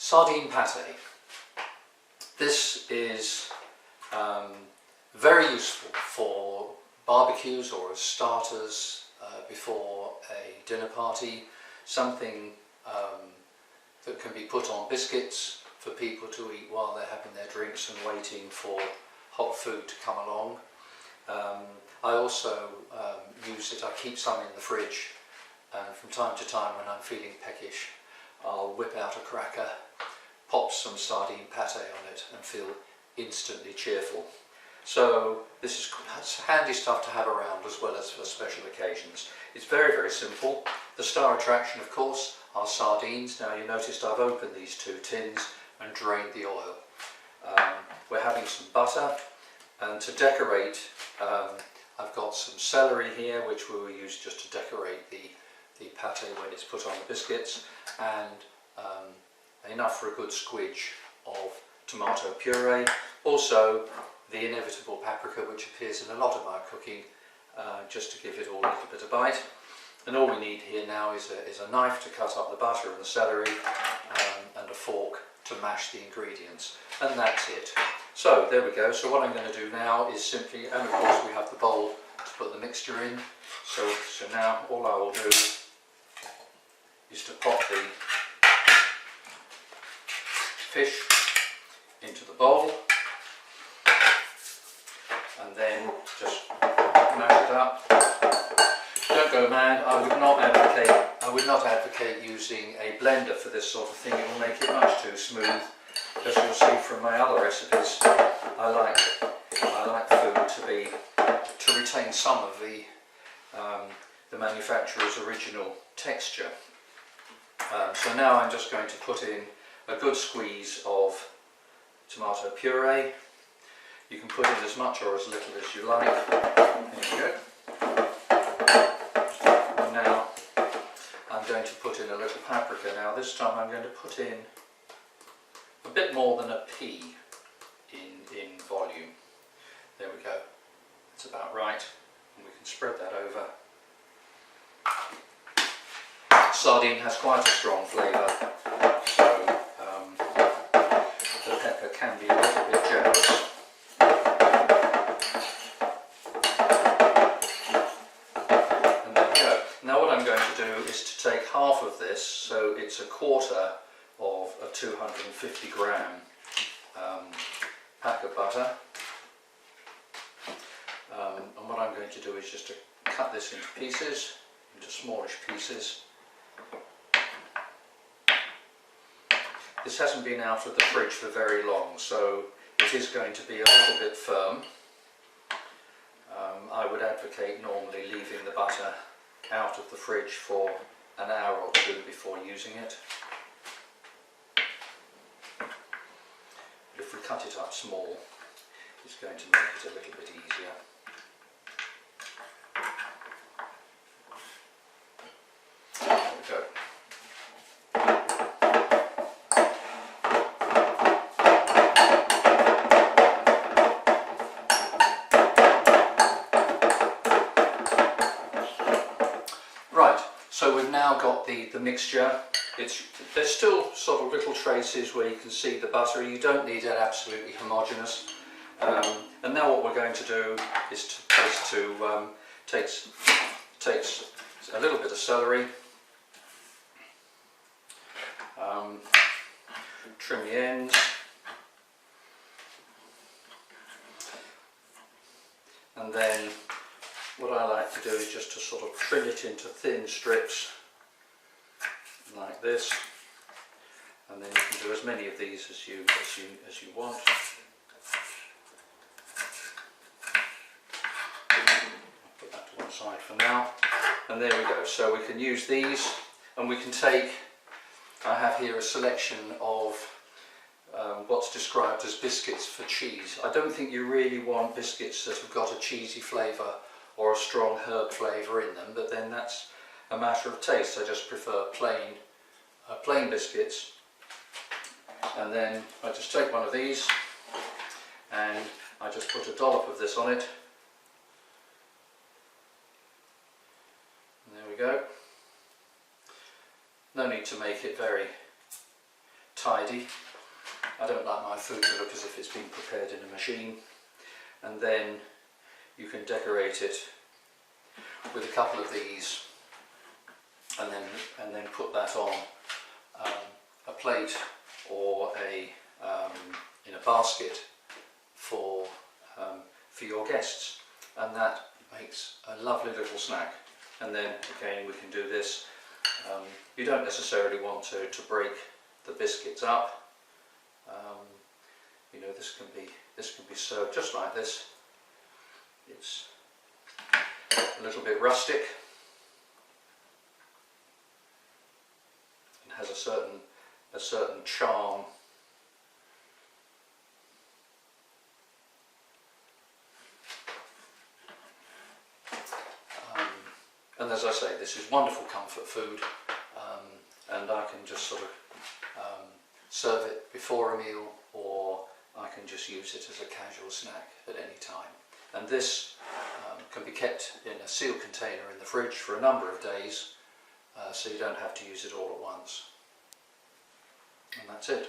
Sardine pate. This is very useful for barbecues or as starters before a dinner party. Something that can be put on biscuits for people to eat while they're having their drinks and waiting for hot food to come along. I also use it, I keep some in the fridge, and from time to time when I'm feeling peckish I'll whip out a cracker, pop some sardine pate on it and feel instantly cheerful. So this is handy stuff to have around as well as for special occasions. It's very, very simple. The star attraction, of course, are sardines. Now you noticed I've opened these two tins and drained the oil. We're having some butter, and to decorate I've got some celery here which we will use just to decorate the pate when it's put on the biscuits, and enough for a good squidge of tomato puree. Also the inevitable paprika, which appears in a lot of my cooking, just to give it all a little bit of bite. And all we need here now is a knife to cut up the butter and the celery, and a fork to mash the ingredients, and that's it. So there we go. So what I'm going to do now is simply, and of course we have the bowl to put the mixture in, so now all I will do is to pop the fish into the bowl and then just mash it up. Don't go mad. I would not advocate using a blender for this sort of thing. It will make it much too smooth. As you'll see from my other recipes, I like food to retain some of the manufacturer's original texture. So now I'm just going to put in a good squeeze of tomato puree. You can put in as much or as little as you like. There you go. And now I'm going to put in a little paprika. Now this time I'm going to put in a bit more than a pea in volume. There we go. That's about right. And we can spread that over. Sardine has quite a strong flavour, so the pepper can be a little bit generous. And there we go. Now what I'm going to do is to take half of this, so it's a quarter of a 250 gram pack of butter. And what I'm going to do is just to cut this into pieces, into smallish pieces. This hasn't been out of the fridge for very long, so it is going to be a little bit firm. I would advocate normally leaving the butter out of the fridge for an hour or two before using it. But if we cut it up small, it's going to make it a little bit easier. There we go. Right, so we've now got the mixture. There's still sort of little traces where you can see the butter. You don't need it absolutely homogeneous. And now what we're going to do is to take a little bit of celery, trim the ends, and then what I like to do is just to sort of trim it into thin strips like this, and then you can do as many of these as you want. Put that to one side for now, and there we go. So we can use these, and we can take, I have here a selection of what's described as biscuits for cheese. I don't think you really want biscuits that have got a cheesy flavour or a strong herb flavour in them, but then that's a matter of taste. I just prefer plain biscuits. And then I just take one of these and I just put a dollop of this on it. And there we go. No need to make it very tidy. I don't like my food to look as if it's been prepared in a machine. And then you can decorate it with a couple of these, and then put that on a plate or in a basket for your guests, and that makes a lovely little snack. And then again we can do this. You don't necessarily want to break the biscuits up. You know, this can be served just like this. It's a little bit rustic and has a certain charm. And as I say, this is wonderful comfort food, and I can just sort of serve it before a meal, or I can just use it as a casual snack at any time. And this can be kept in a sealed container in the fridge for a number of days, so you don't have to use it all at once. And that's it.